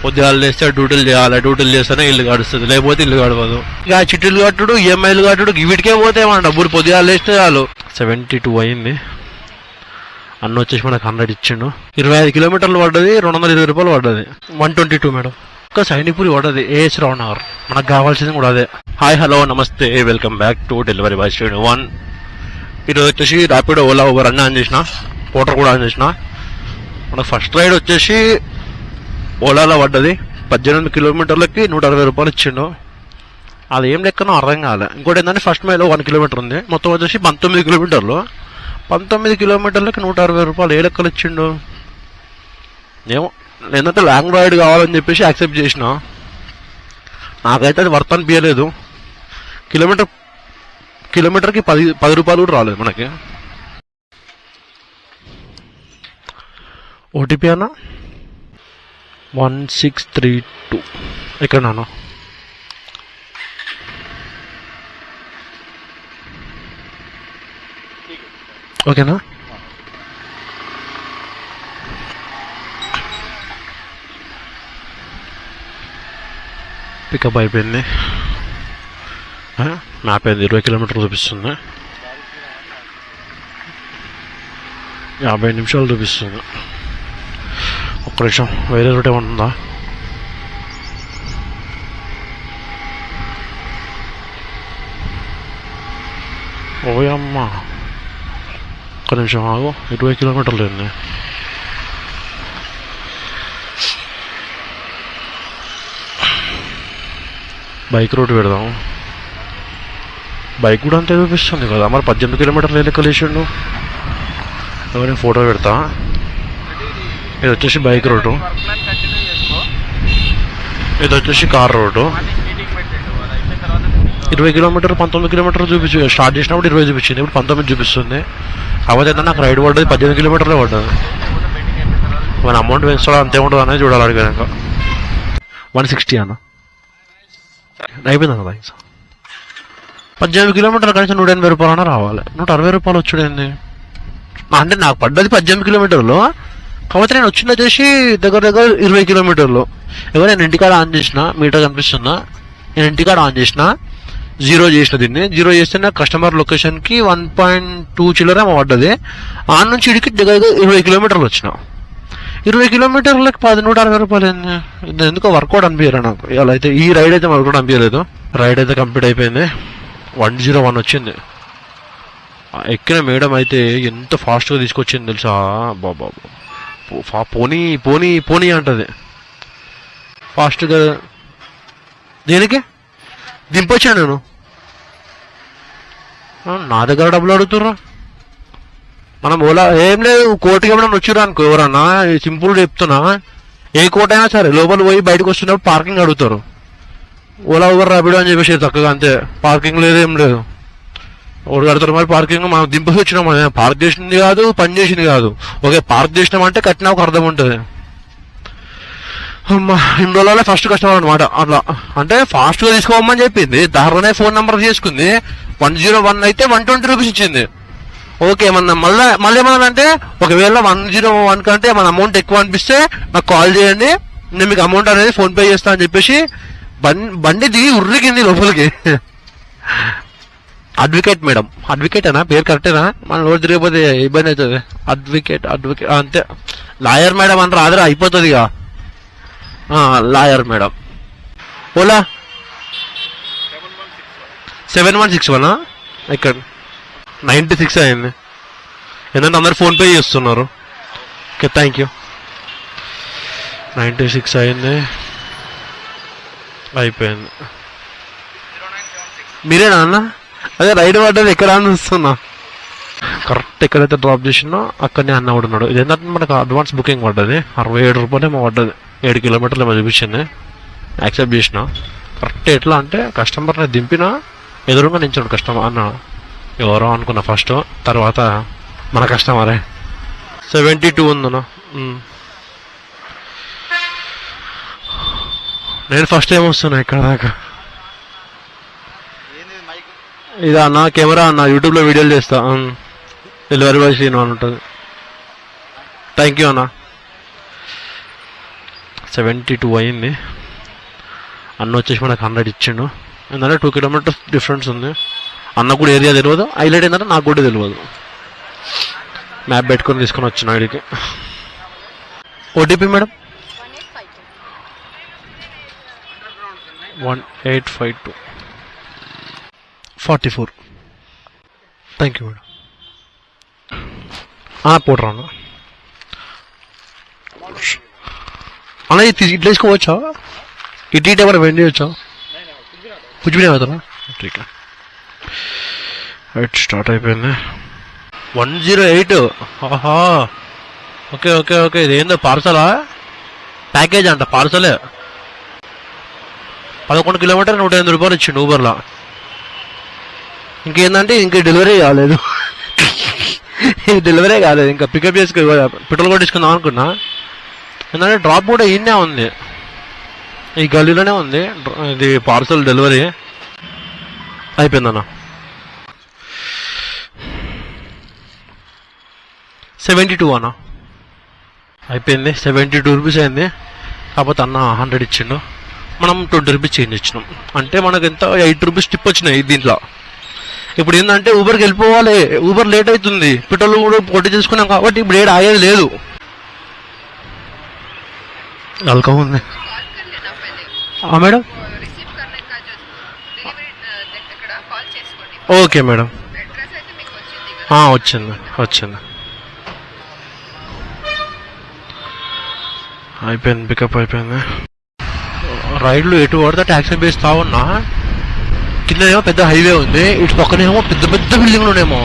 పొద్దుగాలు లేస్తే డ్యూటీలు చేయాలి, డ్యూటీలు చేస్తేనే ఇల్లు గడుస్తుంది, లేకపోతే ఇల్లు గడవదు. ఇక చిట్టులు కట్టుడు, ఈఎంఐలు కట్టుడు, వీటికే పోతాయి డబ్బులు. పొద్దుగాలు లేస్తే చాలు. 72 అయింది. అన్న వచ్చేసి మనకు 100 ఇచ్చిండు. 25 కిలోమీటర్లు పడ్డది, 220 రూపాయలు పడ్డది. 122 మేడం. ఇంకా సైనిపూరి పడ్డది, ఏఎస్ రావు నగర్. మనకు కావాల్సింది కూడా అదే. హాయ్, హలో, నమస్తే, welcome back to delivery boy studio 1. ఈరోజు వచ్చేసి ర్యాపిడో, ఓలా, ఊబర్ అన్నీ ఆన్ చేసిన, పోటర్ కూడా ఆన్ చేసిన. మనకు ఫస్ట్ రైడ్ వచ్చేసి ఓలాలో పడ్డది. 18 కిలోమీటర్లకి 160 రూపాయలు ఇచ్చిండు. అది ఏం లెక్కనో అర్థం కాలే. ఇంకోటి ఏంటంటే ఫస్ట్ మైలో 1 కిలోమీటర్ ఉంది, మొత్తం వచ్చేసి 19 కిలోమీటర్లు. 19 కిలోమీటర్లకి 160 రూపాయలు ఏ లెక్కలు ఇచ్చిండు ఏమో. ఏంటంటే లాంగ్ రైడ్ కావాలని చెప్పేసి యాక్సెప్ట్ చేసిన. నాకైతే అది వర్త్ అనిపించలేదు. కిలోమీటర్కి 10 రూపాయలు కూడా రాలేదు మనకి. ఓటీపీ అన్న 1632. ఇక్కడ నాను ఓకేనా. పికప్ అయిపోయింది. మ్యాప్ అయింది, 20 కిలోమీటర్లు చూపిస్తుంది. 50 నిమిషాలు చూపిస్తుంది. ఒక్క నిమిషం, వేరే రూట్ ఏమన్నా ఓయమ్మా. ఒక్క నిమిషం ఆగు, 20 కిలోమీటర్లు అయింది. బైక్ రూట్ పెడదాం. బైక్ కూడా అంతే చూపిస్తుంది కదా మరి. 18 కిలోమీటర్లు ఏ లెక్క లేచిండు. నేను ఫోటో పెడతా. ఇది వచ్చేసి బైక్ రోడ్డు, ఇది వచ్చేసి కార్ రోడ్డు. 20 కిలోమీటర్ 19 కిలోమీటర్లు చూపించు. స్టార్ట్ చేసినప్పుడు 20 చూపించింది, ఇప్పుడు 19 చూపిస్తుంది. కాకపోతే ఏంటంటే నాకు రైడ్ పడ్డది 18 కిలోమీటర్లే పడ్డది. మన అమౌంట్ పెంచుకోవడం అంతే ఉంటుంది అనేది చూడాలి. అడిగాక 160 అన్న అయిపోయింది అన్న. థ్యాంక్స్. 18 కిలోమీటర్లు కనీసం 180 రూపాయలన్నా రావాలి. 160 రూపాయలు వచ్చుడేంది అంటే. నాకు పడ్డది 18 కిలోమీటర్లు, కాకపోతే నేను వచ్చింది వచ్చేసి దగ్గర 20 కిలోమీటర్లు. ఎవరు నేను ఇంటికాడ ఆన్ చేసిన, మీటర్ కనిపిస్తుందా, నేను ఇంటికాడ ఆన్ చేసిన, 0 చేసిన. దీన్ని 0 చేస్తే నాకు కస్టమర్ లొకేషన్కి 1.2 చిల్లర పడ్డది. ఆన్ నుంచి ఇడికి దగ్గర 20 కిలోమీటర్లు వచ్చిన. 20 కిలోమీటర్లకి 160 రూపాయలు ఏంది. ఎందుకో వర్కౌట్ అనిపించరా నాకు. ఇలా అయితే ఈ రైడ్ అయితే వర్కౌట్ అనిపించలేదు. రైడ్ అయితే కంప్లీట్ అయిపోయింది. 101 వచ్చింది. ఎక్కిన మేడం అయితే ఎంత ఫాస్ట్గా తీసుకొచ్చింది తెలుసా. బాబా పోనీ పోనీ పోనీ అంటది ఫాస్ట్గా. దేనికి దింపొచ్చాను నేను. నా దగ్గర డబ్బులు అడుగుతుర్రా. మనం ఓలా ఏం లేదు, కోర్టుకి ఏమైనా వచ్చిర్రా అనుకో ఎవరన్నా, సింపుల్ చెప్తున్నా, ఏ కోర్టు అయినా సరే లోపల పోయి బయటకు వస్తున్నప్పుడు పార్కింగ్ అడుగుతారు. ఓలా ఊబర్ ర్యాపిడో అని చెప్పేసి చక్కగా అంతే. పార్కింగ్ లేదు, ఏం లేదు. ఒకటి కడతారు మరి పార్కింగ్. మనం దింపేసి వచ్చినాం, పార్క్ చేసింది కాదు, పని చేసింది కాదు. ఓకే పార్క్ చేసినాం అంటే కట్టినా ఒక అర్థం ఉంటుంది. అమ్మా ఇన్ని రోజులలో ఫస్ట్ కస్టమర్ అనమాట. అట్లా అంటే ఫాస్ట్గా తీసుకోమని చెప్పింది, దారిలోనే ఫోన్ నెంబర్ చేసుకుంది. 101 అయితే 120 రూపీస్ ఇచ్చింది. ఓకే మళ్ళీ ఏమన్నా అంటే ఒకవేళ 101 కంటే మన అమౌంట్ ఎక్కువ అనిపిస్తే నాకు కాల్ చేయండి, నేను మీకు అమౌంట్ అనేది ఫోన్పే చేస్తా అని చెప్పేసి బండి దిగి ఉర్రికింది లోపలికి. అడ్వకేట్ మేడం, అడ్వకేట్ అనా పేరు కరెక్టేనా? మన రోజు తిరిగిపోతే ఇబ్బంది అవుతుంది. అడ్వకేట్ అంతే. లాయర్ మేడం అని రాదురా, అయిపోతుంది ఇక. Lawyer madam. ఓలా 7161 ఇక్కడ 96 అయింది. ఏంటంటే అందరు ఫోన్పే చేస్తున్నారు. Okay thank you. 96 అయింది, అయిపోయింది. మీరేనా అన్న? అదే రైడ్ పడ్డది ఎక్కడ అని చూస్తున్నా. కరెక్ట్ ఎక్కడైతే డ్రాప్ చేసినా అక్కడనే అన్న కూడా ఉన్నాడు. ఇదేంటంటే మనకు అడ్వాన్స్ బుకింగ్ పడ్డది, 67 రూపాయలు ఏమో పడ్డది. 7 కిలోమీటర్లు ఏమో చూపించింది. యాక్సెప్ట్ చేసిన. కరెక్ట్ ఎట్లా అంటే కస్టమర్ని దింపినా ఎదురుగా నించాడు కస్టమర్. అన్న ఎవరో అనుకున్నా ఫస్ట్, తర్వాత మన కస్టమరే. 72 ఉందన్నా. నేను ఫస్ట్ టైం వస్తున్నా ఇక్కడ దాకా. ఇదా అన్న కెమెరా అన్న, యూట్యూబ్లో వీడియోలు చేస్తా. డెలివరీ బాయ్ శ్రీను అని ఉంటుంది. థ్యాంక్ యూ అన్న. 72 అయింది. అన్న వచ్చేసి మనకు 100 ఇచ్చిండు. ఏంటంటే 2 కిలోమీటర్స్ డిఫరెన్స్ ఉంది. అన్న కూడా ఏరియా తెలియదు. హైలైట్ ఏంటంటే నాకు కూడా తెలియదు. మ్యాప్ పెట్టుకొని తీసుకొని వచ్చిన ఐడికి. OTP madam 1852 44. Thank you madam. పోటరా అన్న. అన్న ఇట్లా వేసుకోవచ్చా? ఇటు ఎవరు వెండి వచ్చా? कुछ भी नहीं होता ना. ठीक है. రైట్ స్టార్ట్ అయిపోయింది. 108. ఆహా, ఓకే ఓకే ఓకే. ఇదేందో పార్సలా? ప్యాకేజ్ అంట, పార్సలే. 11 కిలోమీటర్ 108 రూపాయలు ఇచ్చిండు ఊబర్లో. ఇంకేందంటే ఇంక డెలివరీ కాలేదు. డెలివరీ కాలేదు ఇంకా. పికప్ చేసుకు పెట్రోల్ కొట్టించుకుందాం అనుకున్నా. ఏంటంటే డ్రాప్ కూడా ఈయనే ఉంది, ఈ గల్లీలోనే ఉంది. ఇది పార్సల్ డెలివరీ అయిపోయిందన్న. 72 అన్న అయిపోయింది. 72 రూపీస్ అయింది. కాకపోతే అన్న 100 ఇచ్చిండు, మనం 20 రూపీస్ చేంజ్ ఇచ్చినాం. అంటే మనకు ఎంత 8 రూపీస్ టిప్ వచ్చినాయి దీంట్లో. ఇప్పుడు ఏంటంటే ఊబర్కి వెళ్ళిపోవాలి, ఊబర్ లేట్ అవుతుంది, పెట్రోల్ కూడా పొట్టి చేసుకున్నాం కాబట్టి ఇప్పుడు ఏడు ఆగేది లేదు. అల్కం ఉంది మేడం. ఓకే మేడం, వచ్చింది వచ్చింది. అయిపోయింది, పికప్ అయిపోయింది. రైడ్లు ఎటు పడితే ట్యాక్సీ వేస్తా ఉన్నా. కిందనేమో పెద్ద హైవే ఉంది, ఇటు పక్కనేమో పెద్ద పెద్ద బిల్డింగ్లు ఉన్నాయేమో.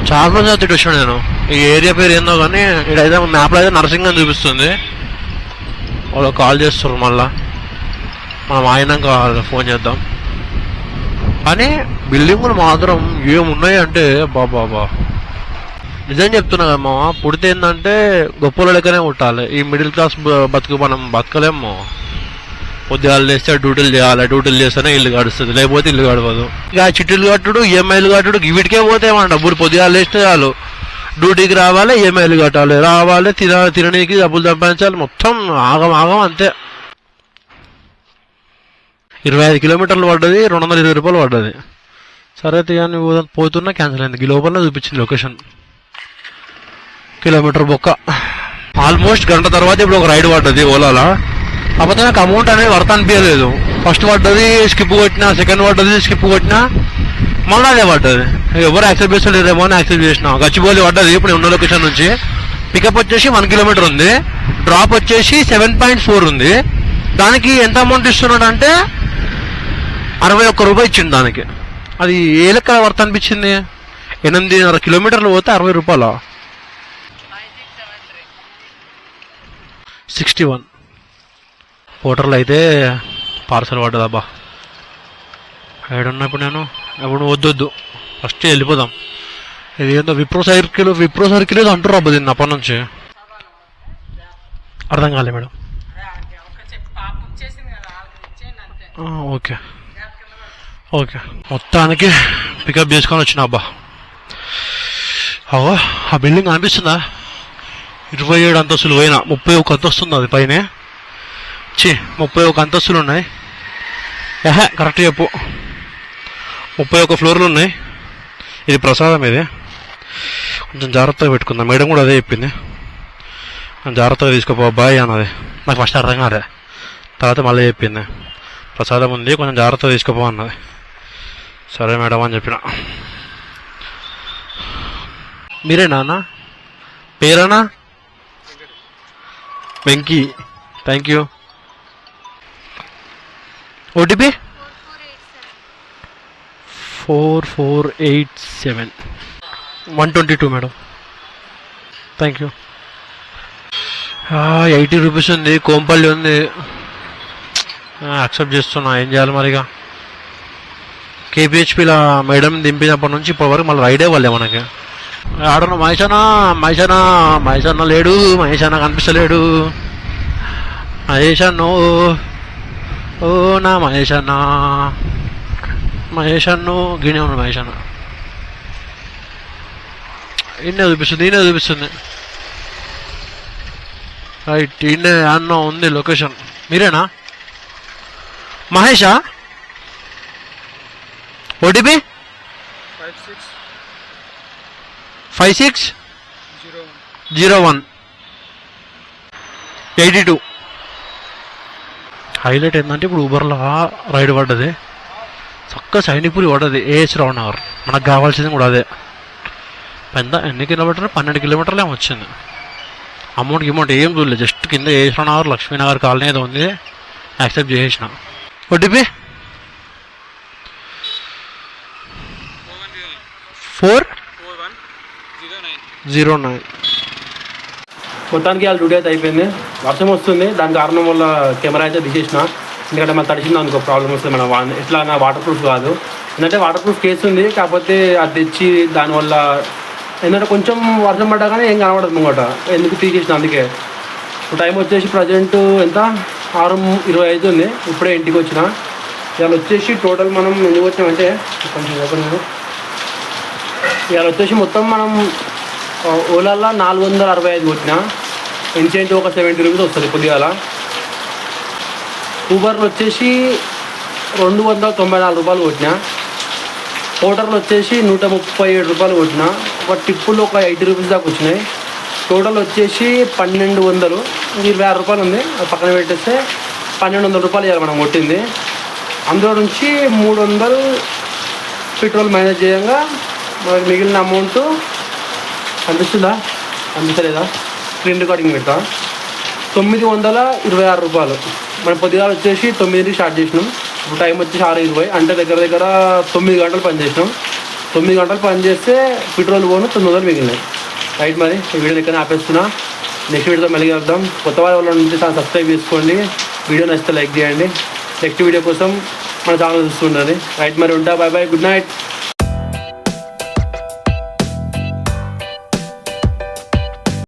చాలా రోజులు ఇటు వచ్చాను నేను. ఈ ఏరియా పేరు ఏందో కానీ ఇక్కడైతే మ్యాప్లో అయితే నరసింగ్ అని చూపిస్తుంది. వాళ్ళు కాల్ చేస్తారు, మళ్ళా మనం ఆయనక ఫోన్ చేద్దాం. కానీ బిల్డింగులు మాత్రం ఏమున్నాయి అంటే బాబా, నిజం చెప్తున్నా కదా మామ. పుడితే ఏంటంటే గొప్పల లెక్కనే పుట్టాలి. ఈ మిడిల్ క్లాస్ బతుకు మనం బతకలేము. పొద్దుగాలు లేస్తే డ్యూటీలు చేయాలి, డ్యూటీలు చేస్తేనే ఇల్లు గడుస్తుంది, లేకపోతే ఇల్లు గడవదు. ఇక చిట్టులు కట్టుడు, ఈఎంఐలు కట్టుడు, వీటికే పోతే మన డబ్బులు. పొద్దుగాలు లేస్తే చాలు, డ్యూటీకి రావాలి, ఈఎంఐలు కట్టాలి, రావాలి, తిననీకి డబ్బులు సంపాదించాలి, మొత్తం ఆగం ఆగం అంతే. 25 కిలోమీటర్లు పడ్డది, 220 రూపాయలు పడ్డది. సరే తీయని పోతున్నా క్యాన్సిల్ అయింది. ఈ లోపల చూపించింది లొకేషన్. కిలోమీటర్ బొక్క. ఆల్మోస్ట్ గంట తర్వాత ఇప్పుడు ఒక రైడ్ పడ్డది ఓలాలో. కాకపోతే నాకు అమౌంట్ అనేది వర్త్ అనిపించలేదు. ఫస్ట్ పడ్డది స్కిప్ కొట్టినా, సెకండ్ పడ్డది స్కిప్ కొట్టినా, మళ్ళీ అదే పడ్డది. ఎవరు యాక్సెప్ట్ చేస్తలేరేమో అని యాక్సెప్ట్ చేసిన. గచ్చిబౌలి పడ్డది ఇప్పుడు ఉన్న లొకేషన్ నుంచి. పికప్ వచ్చేసి 1 కిలోమీటర్ ఉంది, డ్రాప్ వచ్చేసి 7.4 ఉంది. దానికి ఎంత అమౌంట్ ఇస్తున్నాడు అంటే 61 రూపాయలు ఇచ్చిండు దానికి. అది ఏ లెక్క వర్త్ అనిపించింది? 8.5 కిలోమీటర్లు పోతే 60 రూపాయలు. 61 పోటర్లు అయితే పార్సల్ పడ్డదబ్బా. ఏడున్నప్పుడు నేను ఎప్పుడు వద్దొద్దు, ఫస్ట్ వెళ్ళిపోదాం. ఇది ఏంటో విప్రో సర్కిల్ ఏదో అంటారు అబ్బా దీన్ని అప్పటి నుంచి. అర్థం కాలే మేడం. Okay okay. మొత్తానికి పికప్ చేసుకొని వచ్చిన అబ్బా. అవో ఆ బిల్డింగ్ అనిపిస్తుందా? 27 అంతస్తులు పోయినా, 31 అంతస్తుంది అది పైన. 31 అంతస్తులు ఉన్నాయి. కరెక్ట్ చెప్పు, 31 ఫ్లోర్లు ఉన్నాయి. ఇది ప్రసాదం. ఇది కొంచెం జాగ్రత్తగా పెట్టుకుందాం. మేడం కూడా అదే చెప్పింది, జాగ్రత్తగా తీసుకోపో బాయ్ అన్నది. నాకు ఫస్ట్ అర్థం కాదే, తర్వాత మళ్ళీ చెప్పింది ప్రసాదం ఉంది కొంచెం జాగ్రత్తగా తీసుకోపో అన్నది. సరే మేడం అని చెప్పిన. మీరేనా అన్న? పేరేనా? Venky. Thank you. OTP 4487 122 madam. Thank you. 80 rupees ఉంది, కోంపల్లి ఉంది. యాక్సెప్ట్ చేస్తున్నా, ఏం చేయాలి మరిగా. కేపీహెచ్పీలో మేడం దింపినప్పటి నుంచి ఇప్పటి వరకు మళ్ళీ రైడే వాళ్ళే మనకి. ఆడను మహేషన్న లేడు, మహేషన్న కనిపిస్తలేడు. మహేషన్నో ఓ నా మహేషన్ను గినే ఉన్నాడు. మహేషన్న ఈయనే చూపిస్తుంది. రైట్ ఈయనే అన్న ఉంది లొకేషన్. మీరేనా మహేషా? ఓటీపీ 5601 82. హైలైట్ ఏంటంటే ఇప్పుడు ఊబర్లో రైడ్ పడ్డది, చక్కగా సైనిక్పూరి పడ్డది, ఏఎస్ రావు నగర్. మనకు కావాల్సింది కూడా అదే. పెద్ద ఎన్ని కిలోమీటర్లు 12 కిలోమీటర్లు ఏమో వచ్చింది. అమౌంట్ ఏం చూడలేదు, జస్ట్ కింద ఏఎస్ రావు నగర్ లక్ష్మీనగర్ కాలనీ ఏదో ఉంది, యాక్సెప్ట్ చేసేసిన. ఓటీపీ 4109. మొత్తానికి వాళ్ళ డ్యూటీ అయితే అయిపోయింది. వర్షం వస్తుంది, దాని కారణం వల్ల కెమెరా అయితే తీసేసిన. ఎందుకంటే మనం తడిచింది అనుకో ప్రాబ్లం వస్తుంది. మన ఎట్లా నా వాటర్ ప్రూఫ్ కాదు, ఎందుకంటే వాటర్ ప్రూఫ్ కేసు ఉంది, కాకపోతే అది తెచ్చి దానివల్ల ఏంటంటే కొంచెం వర్షం పడ్డా కానీ ఏం కనబడదు ముంగట, ఎందుకు తీసేసిన. అందుకే ఇప్పుడు టైం వచ్చేసి ప్రజెంట్ ఎంత 6:25 ఉంది. ఇప్పుడే ఇంటికి వచ్చిన. ఇవాళ వచ్చేసి టోటల్ మనం ఎందుకు వచ్చామంటే కొంచెం చెప్పండి. ఇవాళ వచ్చేసి మొత్తం మనం ఓలాలో 465 కొట్టిన, ఇన్సెంట్ ఒక 70 రూపీస్ వస్తుంది కొద్దిగాల. ఊబర్లో వచ్చేసి 294 రూపాయలు కొట్టిన, హోటల్లో వచ్చేసి 137 రూపాయలు కొట్టిన, ఒక టిప్పులు ఒక 80 రూపీస్ దాకా వచ్చినాయి. టోటల్ వచ్చేసి 1200, 26 రూపాయలు ఉంది. పక్కన పెట్టేస్తే 1200 రూపాయలు ఇవ్వాలి మనం కొట్టింది. అందులో నుంచి 300 పెట్రోల్ మైనస్ చేయంగా మనకి మిగిలిన అమౌంట్ అనిపిస్తుందా అనిపించలేదా? స్క్రీన్ రికార్డింగ్ పెడతా. 926 రూపాయలు. మనం పొద్దుగా వచ్చేసి 9కి స్టార్ట్ చేసినాం. ఇప్పుడు టైం వచ్చేసి 6:20, అంటే దగ్గర 9 గంటలు పని చేసినాం. 9 గంటలు పని చేస్తే పెట్రోల్ పోను 900 మిగిలినాయి. రైట్, మరి ఈ వీడియోని ఎక్కడ ఆపేస్తున్నా. నెక్స్ట్ వీడియోతో మళ్ళీ వెళ్దాం. కొత్త వాళ్ళ నుంచి సబ్స్క్రైబ్ చేసుకోండి, వీడియో నచ్చితే లైక్ చేయండి. నెక్స్ట్ వీడియో కోసం మన ఛానల్ చూస్తుండండి. రైట్, మరి ఉంటా. Bye bye, good night.